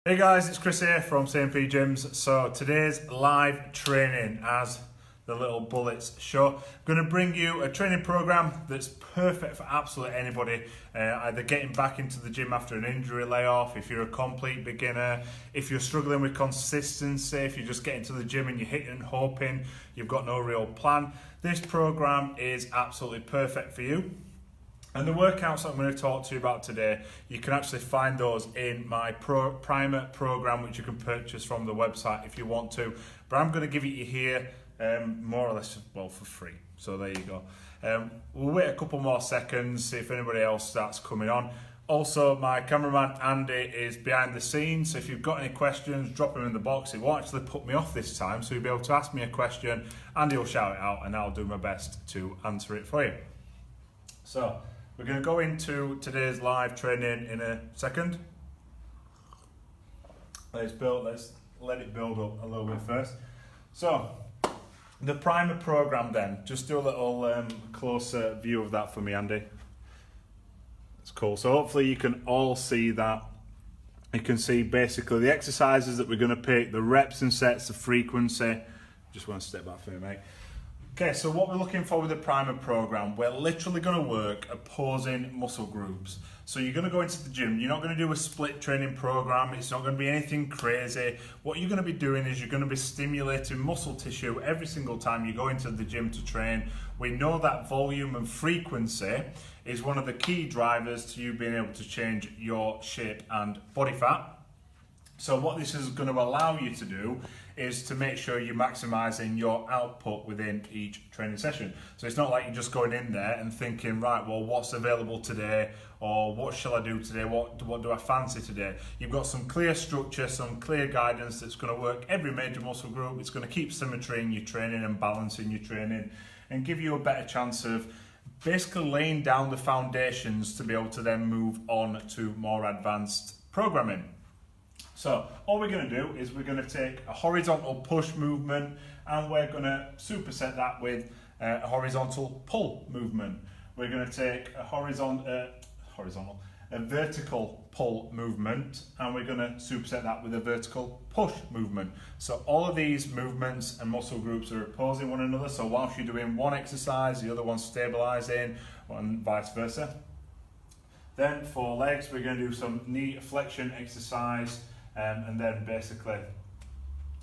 Hey guys, it's Chris here from CMP Gyms. So today's live training, as the little bullets show, I'm going to bring you a training program that's perfect for absolutely anybody, either getting back into the gym after an injury layoff, if you're a complete beginner, if you're struggling with consistency, if you're just getting to the gym and you're hitting and hoping, you've got no real plan. This program is absolutely perfect for you. And the workouts I'm going to talk to you about today, you can actually find those in my Primer program, which you can purchase from the website if you want to. But I'm going to give it you here more or less, well, for free. So there you go. We'll wait a couple more seconds, see if anybody else starts coming on. Also, my cameraman Andy is behind the scenes, so if you've got any questions, drop them in the box. It won't actually put me off this time, so you'll be able to ask me a question. Andy will shout it out and I'll do my best to answer it for you. So we're going to go into today's live training in a second. Let's let it build up a little bit first. So the Primer program then, just do a little closer view of that for me, Andy. That's cool. So hopefully you can all see that. You can see basically the exercises that we're going to pick, the reps and sets, the frequency. Just want to step back for me, mate. Okay, so what we're looking for with the Primer program, we're literally going to work opposing muscle groups. So you're going to go into the gym, you're not going to do a split training program, it's not going to be anything crazy. What you're going to be doing is you're going to be stimulating muscle tissue every single time you go into the gym to train. We know that volume and frequency is one of the key drivers to you being able to change your shape and body fat. So what this is going to allow you to do is to make sure you're maximising your output within each training session. So it's not like you're just going in there and thinking, right, well, what's available today, or what shall I do today, what do I fancy today? You've got some clear structure, some clear guidance that's going to work every major muscle group. It's going to keep symmetry in your training and balance in your training and give you a better chance of basically laying down the foundations to be able to then move on to more advanced programming. So all we're going to do is we're going to take a horizontal push movement and we're going to superset that with a horizontal pull movement. We're going to take a vertical pull movement and we're going to superset that with a vertical push movement. So all of these movements and muscle groups are opposing one another. So whilst you're doing one exercise, the other one's stabilizing, and vice versa. Then for legs, we're going to do some knee flexion exercise. And then basically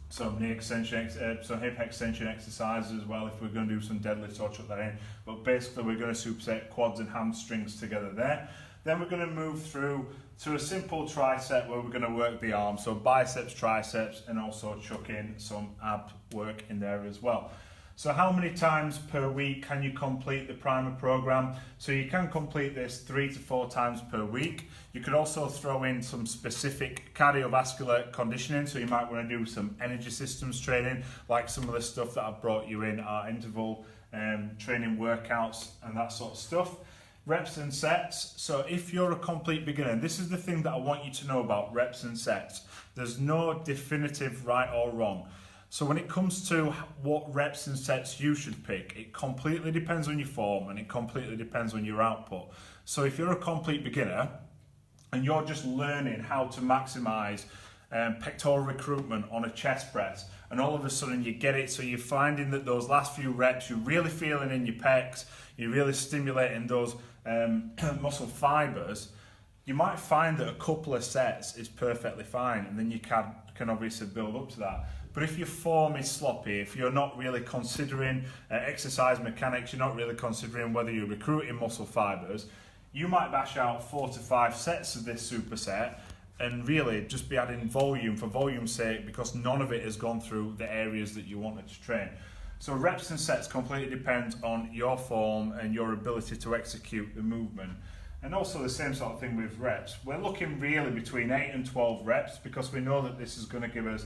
some knee extension, some hip extension exercises as well if we're going to do some deadlifts or chuck that in. But basically we're going to superset quads and hamstrings together there. Then we're going to move through to a simple tricep where we're going to work the arms. So biceps, triceps, and also chuck in some ab work in there as well. So how many times per week can you complete the Primer program? So you can complete this 3 to 4 times per week. You could also throw in some specific cardiovascular conditioning. So you might want to do some energy systems training, like some of the stuff that I've brought you in our interval training workouts and that sort of stuff. Reps and sets. So if you're a complete beginner, this is the thing that I want you to know about reps and sets. There's no definitive right or wrong. So when it comes to what reps and sets you should pick, it completely depends on your form and it completely depends on your output. So if you're a complete beginner and you're just learning how to maximize pectoral recruitment on a chest press, and all of a sudden you get it, so you're finding that those last few reps, you're really feeling in your pecs, you're really stimulating those muscle fibers, you might find that a couple of sets is perfectly fine, and then you can obviously build up to that. But if your form is sloppy, if you're not really considering exercise mechanics, you're not really considering whether you're recruiting muscle fibers, you might bash out 4 to 5 sets of this superset and really just be adding volume for volume's sake because none of it has gone through the areas that you wanted to train. So reps and sets completely depend on your form and your ability to execute the movement. And also the same sort of thing with reps. We're looking really between 8 and 12 reps because we know that this is going to give us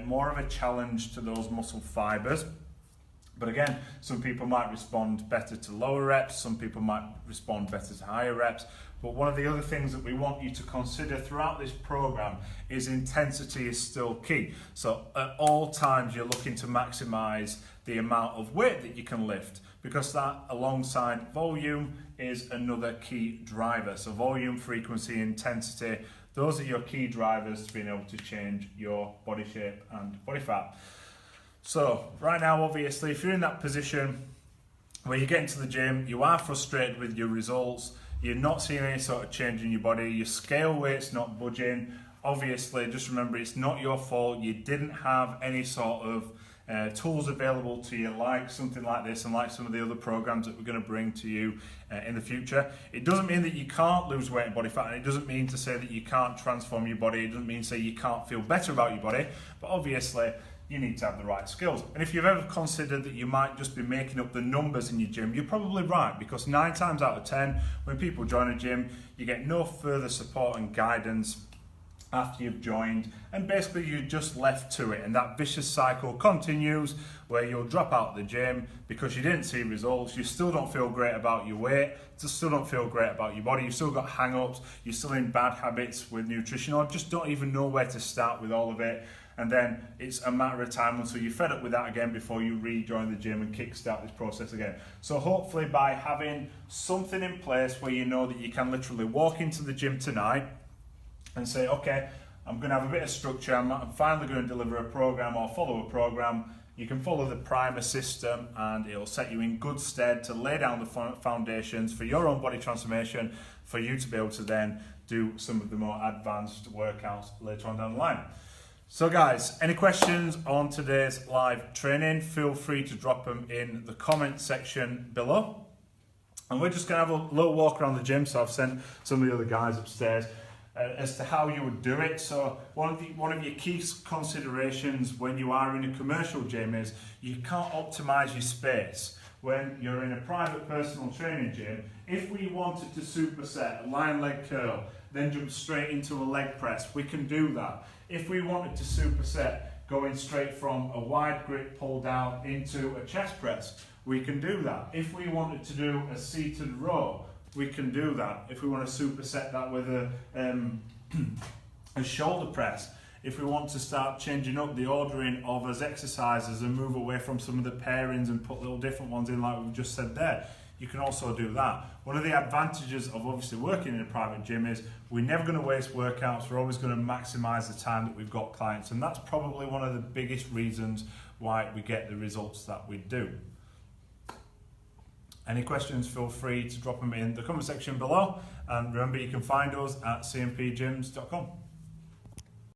more of a challenge to those muscle fibers. But again, some people might respond better to lower reps, some people might respond better to higher reps. But one of the other things that we want you to consider throughout this program is intensity is still key. So at all times you're looking to maximize the amount of weight that you can lift, because that alongside volume is another key driver. So volume, frequency, intensity, Those are your key drivers to being able to change your body shape and body fat. So right now, obviously, if you're in that position where you get into the gym, you are frustrated with your results, you're not seeing any sort of change in your body, your scale weight's not budging, obviously, just remember it's not your fault. You didn't have any sort of tools available to you like something like this and like some of the other programs that we're going to bring to you in the future. It doesn't mean that you can't lose weight and body fat, and it doesn't mean to say that you can't transform your body. It doesn't mean to say you can't feel better about your body, but obviously you need to have the right skills. And if you've ever considered that you might just be making up the numbers in your gym, you're probably right, because 9 times out of 10 when people join a gym, you get no further support and guidance after you've joined, and basically you're just left to it, and that vicious cycle continues where you'll drop out of the gym because you didn't see results, you still don't feel great about your weight, you still don't feel great about your body, you've still got hang-ups, you're still in bad habits with nutrition, or just don't even know where to start with all of it, and then it's a matter of time until you're fed up with that again before you rejoin the gym and kickstart this process again. So hopefully by having something in place where you know that you can literally walk into the gym tonight and say, okay, I'm going to have a bit of structure, I'm finally going to deliver a program or follow a program. You can follow the primer system and it'll set you in good stead to lay down the foundations for your own body transformation, for you to be able to then do some of the more advanced workouts later on down the line. So guys, any questions on today's live training, feel free to drop them in the comment section below. And we're just going to have a little walk around the gym, so I've sent some of the other guys upstairs as to how you would do it. So one of your key considerations when you are in a commercial gym is you can't optimize your space. When you're in a private personal training gym, if we wanted to superset a lying leg curl, then jump straight into a leg press, we can do that. If we wanted to superset going straight from a wide grip pull down into a chest press, we can do that. If we wanted to do a seated row, we can do that. If we want to superset that with a shoulder press, if we want to start changing up the ordering of as exercises and move away from some of the pairings and put little different ones in like we've just said there, you can also do that. One of the advantages of obviously working in a private gym is we're never going to waste workouts, we're always going to maximize the time that we've got clients, and that's probably one of the biggest reasons why we get the results that we do. Any questions, feel free to drop them in the comment section below, and remember you can find us at cmpgyms.com.